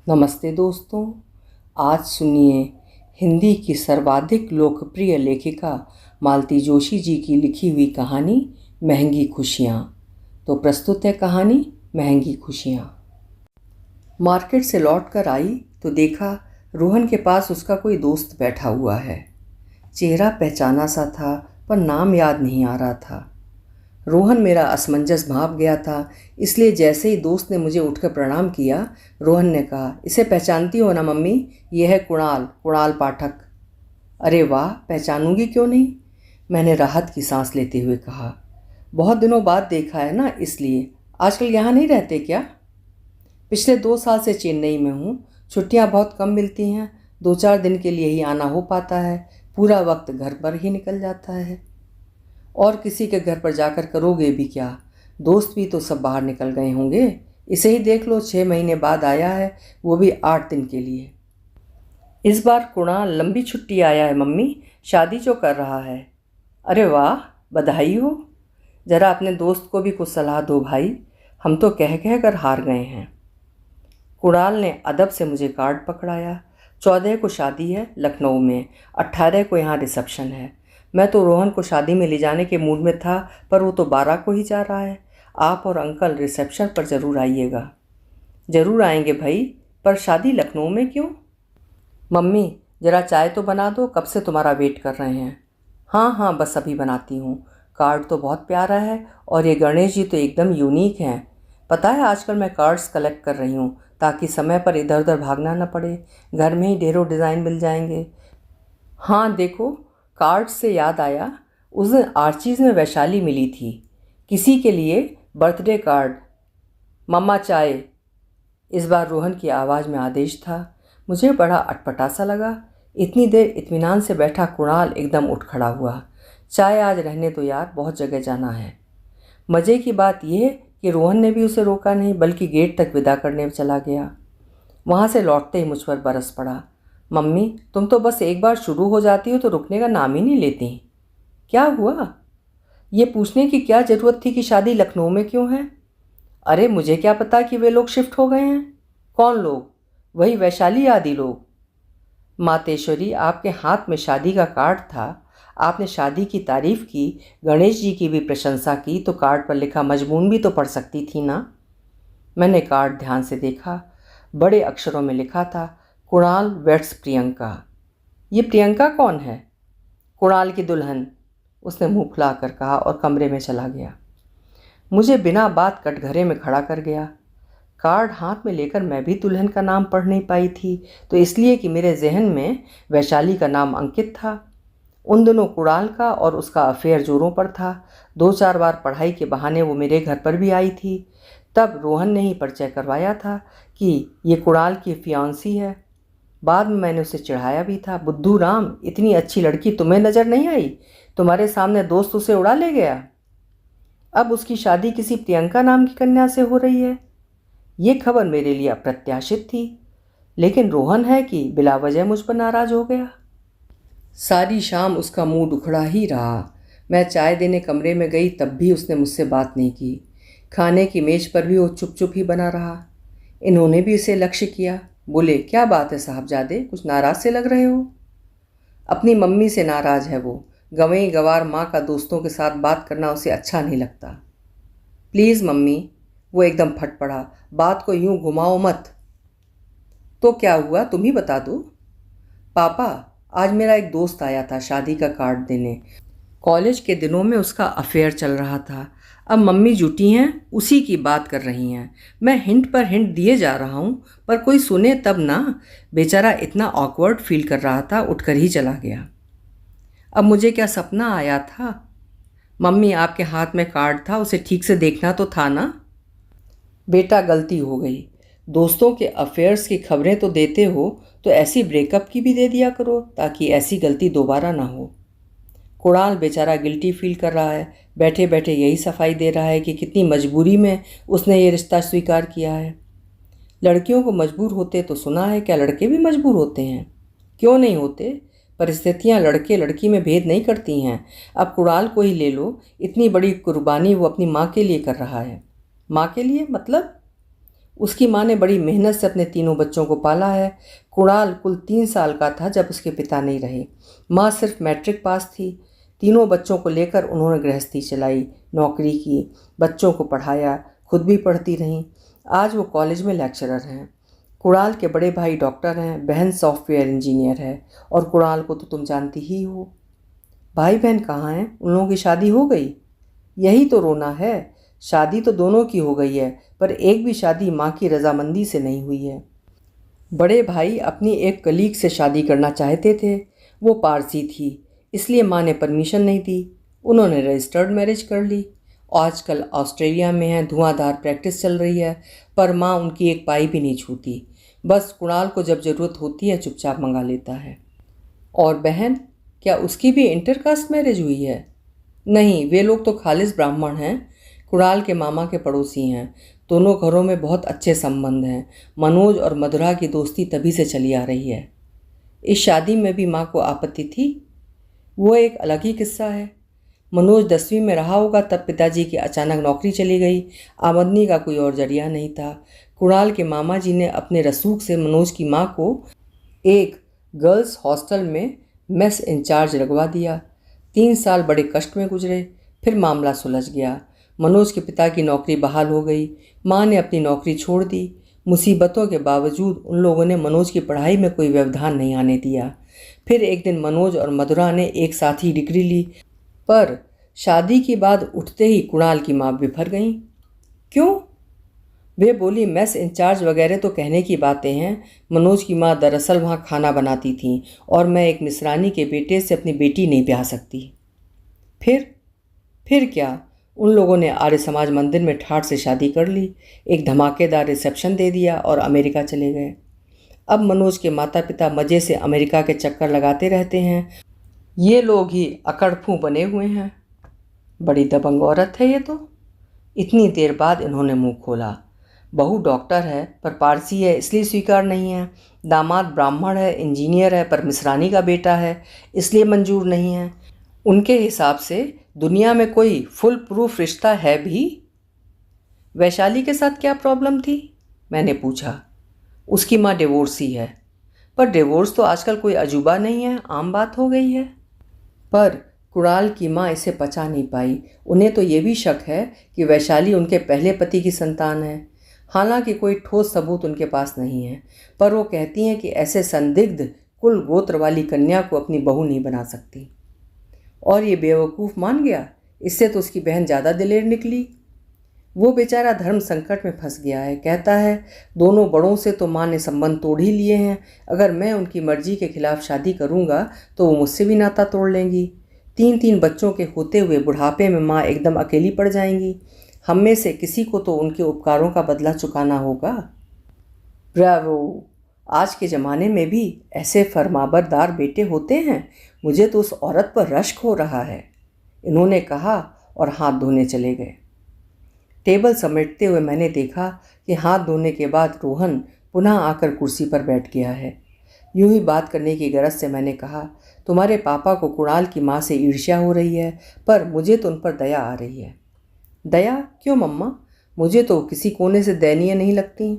नमस्ते दोस्तों। आज सुनिए हिंदी की सर्वाधिक लोकप्रिय लेखिका मालती जोशी जी की लिखी हुई कहानी महंगी खुशियाँ। तो प्रस्तुत है कहानी महंगी खुशियाँ। मार्केट से लौटकर आई तो देखा रोहन के पास उसका कोई दोस्त बैठा हुआ है। चेहरा पहचाना सा था पर नाम याद नहीं आ रहा था। रोहन मेरा असमंजस भांप गया था, इसलिए जैसे ही दोस्त ने मुझे उठकर प्रणाम किया, रोहन ने कहा, इसे पहचानती हो ना मम्मी, यह है कुणाल पाठक। अरे वाह, पहचानूंगी क्यों नहीं, मैंने राहत की सांस लेते हुए कहा। बहुत दिनों बाद देखा है ना, इसलिए। आजकल यहाँ नहीं रहते क्या? पिछले 2 साल से चेन्नई में हूँ। छुट्टियाँ बहुत कम मिलती हैं, 2-4 दिन के लिए ही आना हो पाता है। पूरा वक्त घर पर ही निकल जाता है। और किसी के घर पर जाकर करोगे भी क्या? दोस्त भी तो सब बाहर निकल गए होंगे। इसे ही देख लो, 6 महीने बाद आया है, वो भी 8 दिन के लिए। इस बार कुणाल लंबी छुट्टी आया है मम्मी, शादी जो कर रहा है। अरे वाह, बधाई हो। ज़रा अपने दोस्त को भी कुछ सलाह दो भाई, हम तो कह कह कर हार गए हैं। कुणाल ने अदब से मुझे कार्ड पकड़ाया। 14 को शादी है लखनऊ में, 18 को यहाँ रिसेप्शन है। मैं तो रोहन को शादी में ले जाने के मूड में था, पर वो तो 12 को ही जा रहा है। आप और अंकल रिसेप्शन पर ज़रूर आइएगा। ज़रूर आएंगे भाई, पर शादी लखनऊ में क्यों? मम्मी ज़रा चाय तो बना दो, कब से तुम्हारा वेट कर रहे हैं। हाँ हाँ, बस अभी बनाती हूँ। कार्ड तो बहुत प्यारा है, और ये गणेश जी तो एकदम यूनिक हैं। पता है आजकल मैं कार्ड्स कलेक्ट कर रही हूँ, ताकि समय पर इधर उधर भागना न पड़े। घर में ही ढेरों डिज़ाइन मिल जाएंगे। हाँ देखो, कार्ड से याद आया, उस दिन आर्चीज़ में वैशाली मिली थी, किसी के लिए बर्थडे कार्ड। मम्मा चाय। इस बार रोहन की आवाज़ में आदेश था। मुझे बड़ा अटपटा सा लगा। इतनी देर इत्मीनान से बैठा कुणाल एकदम उठ खड़ा हुआ। चाय आज रहने दो यार, बहुत जगह जाना है। मज़े की बात यह कि रोहन ने भी उसे रोका नहीं, बल्कि गेट तक विदा करने चला गया। वहाँ से लौटते ही मुझ पर बरस पड़ा। मम्मी तुम तो बस एक बार शुरू हो जाती हो तो रुकने का नाम ही नहीं लेती। क्या हुआ? ये पूछने की क्या ज़रूरत थी कि शादी लखनऊ में क्यों है? अरे मुझे क्या पता कि वे लोग शिफ्ट हो गए हैं। कौन लोग? वही वैशाली आदि लोग। मातेश्वरी, आपके हाथ में शादी का कार्ड था, आपने शादी की तारीफ़ की, गणेश जी की भी प्रशंसा की, तो कार्ड पर लिखा मजमून भी तो पढ़ सकती थी ना। मैंने कार्ड ध्यान से देखा। बड़े अक्षरों में लिखा था, कुणाल वेट्स प्रियंका। ये प्रियंका कौन है? कुणाल की दुल्हन, उसने मुंह फुलाकर कहा और कमरे में चला गया। मुझे बिना बात कटघरे में खड़ा कर गया। कार्ड हाथ में लेकर मैं भी दुल्हन का नाम पढ़ नहीं पाई थी, तो इसलिए कि मेरे जहन में वैशाली का नाम अंकित था। उन दिनों कुणाल का और उसका अफेयर जोरों पर था। 2-4 बार पढ़ाई के बहाने वो मेरे घर पर भी आई थी। तब रोहन ने ही परिचय करवाया था कि ये कुणाल की फियांसी है। बाद में मैंने उसे चिढ़ाया भी था, बुद्धू राम, इतनी अच्छी लड़की तुम्हें नज़र नहीं आई? तुम्हारे सामने दोस्त उसे उड़ा ले गया। अब उसकी शादी किसी प्रियंका नाम की कन्या से हो रही है। ये खबर मेरे लिए अप्रत्याशित थी, लेकिन रोहन है कि बिला वजह मुझ पर नाराज़ हो गया। सारी शाम उसका मूड उखड़ा ही रहा। मैं चाय देने कमरे में गई, तब भी उसने मुझसे बात नहीं की। खाने की मेज पर भी वो चुप चुप ही बना रहा। इन्होंने भी इसे लक्ष्य किया। बोले, क्या बात है साहबजादे, कुछ नाराज़ से लग रहे हो? अपनी मम्मी से नाराज़ है वो। गंवई गंवार माँ का दोस्तों के साथ बात करना उसे अच्छा नहीं लगता। प्लीज़ मम्मी, वो एकदम फट पड़ा, बात को यूं घुमाओ मत। तो क्या हुआ, तुम ही बता दो। पापा, आज मेरा एक दोस्त आया था शादी का कार्ड देने। कॉलेज के दिनों में उसका अफेयर चल रहा था। अब मम्मी जुटी हैं, उसी की बात कर रही हैं। मैं हिंट पर हिंट दिए जा रहा हूँ, पर कोई सुने तब ना। बेचारा इतना ऑकवर्ड फील कर रहा था, उठकर ही चला गया। अब मुझे क्या सपना आया था? मम्मी, आपके हाथ में कार्ड था, उसे ठीक से देखना तो था ना। बेटा, गलती हो गई। दोस्तों के अफेयर्स की खबरें तो देते हो, तो ऐसी ब्रेकअप की भी दे दिया करो, ताकि ऐसी गलती दोबारा ना हो। कुणाल बेचारा गिल्टी फील कर रहा है। बैठे बैठे यही सफाई दे रहा है कि कितनी मजबूरी में उसने ये रिश्ता स्वीकार किया है। लड़कियों को मजबूर होते तो सुना है, क्या लड़के भी मजबूर होते हैं? क्यों नहीं होते? परिस्थितियां लड़के लड़की में भेद नहीं करती हैं। अब कुणाल को ही ले लो, इतनी बड़ी कुर्बानी वो अपनी माँ के लिए कर रहा है। माँ के लिए मतलब? उसकी माँ ने बड़ी मेहनत से अपने तीनों बच्चों को पाला है। कुणाल कुल 3 साल का था जब उसके पिता नहीं रहे। माँ सिर्फ मैट्रिक पास थी। तीनों बच्चों को लेकर उन्होंने गृहस्थी चलाई, नौकरी की, बच्चों को पढ़ाया, खुद भी पढ़ती रहीं। आज वो कॉलेज में लेक्चरर हैं। कुणाल के बड़े भाई डॉक्टर हैं, बहन सॉफ्टवेयर इंजीनियर है, और कुणाल को तो तुम जानती ही हो। भाई बहन कहाँ हैं? उन लोगों की शादी हो गई? यही तो रोना है। शादी तो दोनों की हो गई है, पर एक भी शादी माँ की रजामंदी से नहीं हुई है। बड़े भाई अपनी एक कलीग से शादी करना चाहते थे। वो पारसी थी, इसलिए माँ ने परमिशन नहीं दी। उन्होंने रजिस्टर्ड मैरिज कर ली। आजकल ऑस्ट्रेलिया में है, धुआंधार प्रैक्टिस चल रही है, पर माँ उनकी एक पाई भी नहीं छूती। बस कुणाल को जब ज़रूरत होती है चुपचाप मंगा लेता है। और बहन, क्या उसकी भी इंटरकास्ट मैरिज हुई है? नहीं, वे लोग तो खालिस ब्राह्मण हैं। कुणाल के मामा के पड़ोसी हैं। दोनों घरों में बहुत अच्छे संबंध हैं। मनोज और मधुरा की दोस्ती तभी से चली आ रही है। इस शादी में भी माँ को आपत्ति थी? वो एक अलग ही किस्सा है। मनोज 10वीं में रहा होगा तब पिताजी की अचानक नौकरी चली गई। आमदनी का कोई और जरिया नहीं था। कुणाल के मामा जी ने अपने रसूख से मनोज की माँ को एक गर्ल्स हॉस्टल में मेस इंचार्ज लगवा दिया। 3 साल बड़े कष्ट में गुजरे, फिर मामला सुलझ गया। मनोज के पिता की नौकरी बहाल हो गई। माँ ने अपनी नौकरी छोड़ दी। मुसीबतों के बावजूद उन लोगों ने मनोज की पढ़ाई में कोई व्यवधान नहीं आने दिया। फिर एक दिन मनोज और मधुरा ने एक साथ ही डिग्री ली, पर शादी की बात उठते ही कुणाल की माँ बिफर गईं। क्यों? वे बोली, मेस इंचार्ज वगैरह तो कहने की बातें हैं। मनोज की माँ दरअसल वहाँ खाना बनाती थीं, और मैं एक मिसरानी के बेटे से अपनी बेटी नहीं ब्याह सकती। फिर क्या? उन लोगों ने आर्य समाज मंदिर में ठाठ से शादी कर ली, एक धमाकेदार रिसेप्शन दे दिया और अमेरिका चले गए। अब मनोज के माता पिता मज़े से अमेरिका के चक्कर लगाते रहते हैं। ये लोग ही अकड़फू बने हुए हैं। बड़ी दबंग औरत है ये तो। इतनी देर बाद इन्होंने मुंह खोला। बहू डॉक्टर है पर पारसी है, इसलिए स्वीकार नहीं है। दामाद ब्राह्मण है, इंजीनियर है, पर मिसरानी का बेटा है, इसलिए मंजूर नहीं है। उनके हिसाब से दुनिया में कोई फुल प्रूफ रिश्ता है भी? वैशाली के साथ क्या प्रॉब्लम थी? मैंने पूछा। उसकी माँ डिवोर्सी है। पर डिवोर्स तो आजकल कोई अजूबा नहीं है, आम बात हो गई है। पर कुणाल की माँ इसे पचा नहीं पाई। उन्हें तो ये भी शक है कि वैशाली उनके पहले पति की संतान है। हालांकि कोई ठोस सबूत उनके पास नहीं है, पर वो कहती हैं कि ऐसे संदिग्ध कुल गोत्र वाली कन्या को अपनी बहू नहीं बना सकती। और ये बेवकूफ़ मान गया। इससे तो उसकी बहन ज़्यादा दिलेर निकली। वो बेचारा धर्म संकट में फंस गया है। कहता है, दोनों बड़ों से तो माँ ने संबंध तोड़ ही लिए हैं। अगर मैं उनकी मर्जी के खिलाफ शादी करूँगा तो वो मुझसे भी नाता तोड़ लेंगी। 3 बच्चों के होते हुए बुढ़ापे में माँ एकदम अकेली पड़ जाएंगी। हम में से किसी को तो उनके उपकारों का बदला चुकाना होगा। ब्रावो! आज के ज़माने में भी ऐसे फरमाबरदार बेटे होते हैं। मुझे तो उस औरत पर रश्क हो रहा है, इन्होंने कहा और हाथ धोने चले गए। टेबल समेटते हुए मैंने देखा कि हाथ धोने के बाद रोहन पुनः आकर कुर्सी पर बैठ गया है। यूं ही बात करने की गरज से मैंने कहा, तुम्हारे पापा को कुणाल की माँ से ईर्ष्या हो रही है, पर मुझे तो उन पर दया आ रही है। दया? क्यों मम्मा? मुझे तो किसी कोने से दयनीय नहीं लगती।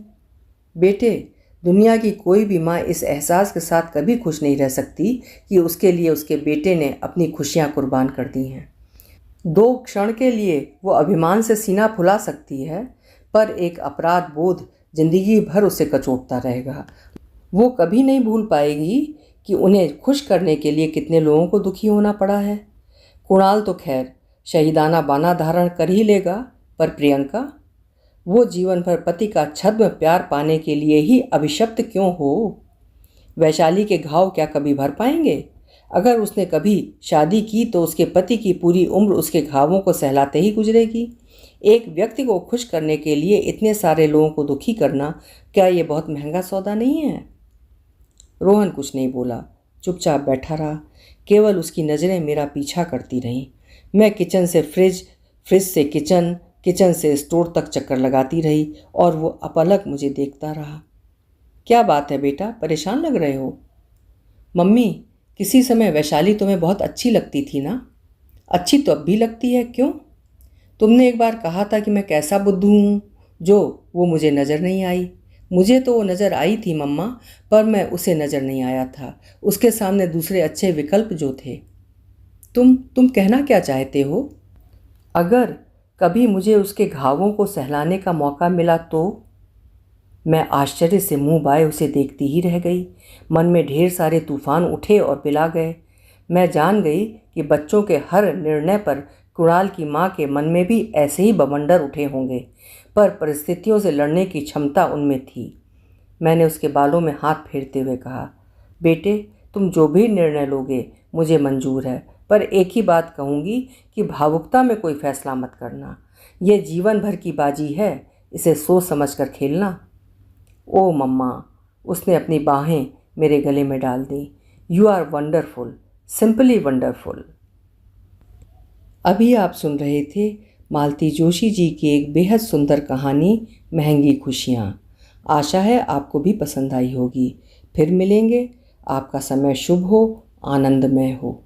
बेटे, दुनिया की कोई भी माँ इस एहसास के साथ कभी खुश नहीं रह सकती कि उसके लिए उसके बेटे ने अपनी खुशियाँ कुर्बान कर दी हैं। 2 क्षण के लिए वो अभिमान से सीना फुला सकती है, पर एक अपराध बोध जिंदगी भर उसे कचोटता रहेगा। वो कभी नहीं भूल पाएगी कि उन्हें खुश करने के लिए कितने लोगों को दुखी होना पड़ा है। कुणाल तो खैर शहीदाना बाना धारण कर ही लेगा, पर प्रियंका, वो जीवन भर पति का छद्म प्यार पाने के लिए ही अभिशप्त क्यों हो? वैशाली के घाव क्या कभी भर पाएंगे? अगर उसने कभी शादी की तो उसके पति की पूरी उम्र उसके घावों को सहलाते ही गुजरेगी। एक व्यक्ति को खुश करने के लिए इतने सारे लोगों को दुखी करना, क्या ये बहुत महंगा सौदा नहीं है? रोहन कुछ नहीं बोला, चुपचाप बैठा रहा। केवल उसकी नज़रें मेरा पीछा करती रहीं। मैं किचन से फ्रिज, फ्रिज से किचन, किचन से स्टोर तक चक्कर लगाती रही और वो अपलक मुझे देखता रहा। क्या बात है बेटा, परेशान लग रहे हो? मम्मी, किसी समय वैशाली तुम्हें बहुत अच्छी लगती थी ना? अच्छी तो अब भी लगती है, क्यों? तुमने एक बार कहा था कि मैं कैसा बुद्धू हूँ जो वो मुझे नज़र नहीं आई। मुझे तो वो नज़र आई थी मम्मा, पर मैं उसे नज़र नहीं आया था। उसके सामने दूसरे अच्छे विकल्प जो थे। तुम कहना क्या चाहते हो? अगर कभी मुझे उसके घावों को सहलाने का मौका मिला तो? मैं आश्चर्य से मुंह बाए उसे देखती ही रह गई। मन में ढेर सारे तूफान उठे और पिला गए। मैं जान गई कि बच्चों के हर निर्णय पर कुणाल की माँ के मन में भी ऐसे ही बवंडर उठे होंगे, पर परिस्थितियों से लड़ने की क्षमता उनमें थी। मैंने उसके बालों में हाथ फेरते हुए कहा, बेटे, तुम जो भी निर्णय लोगे मुझे मंजूर है, पर एक ही बात कहूँगी कि भावुकता में कोई फैसला मत करना। ये जीवन भर की बाजी है, इसे सोच समझ कर खेलना। ओ मम्मा, उसने अपनी बाहें मेरे गले में डाल दी। You are wonderful, simply wonderful. अभी आप सुन रहे थे मालती जोशी जी की एक बेहद सुंदर कहानी, महंगी खुशियाँ। आशा है आपको भी पसंद आई होगी। फिर मिलेंगे। आपका समय शुभ हो, आनंदमय हो।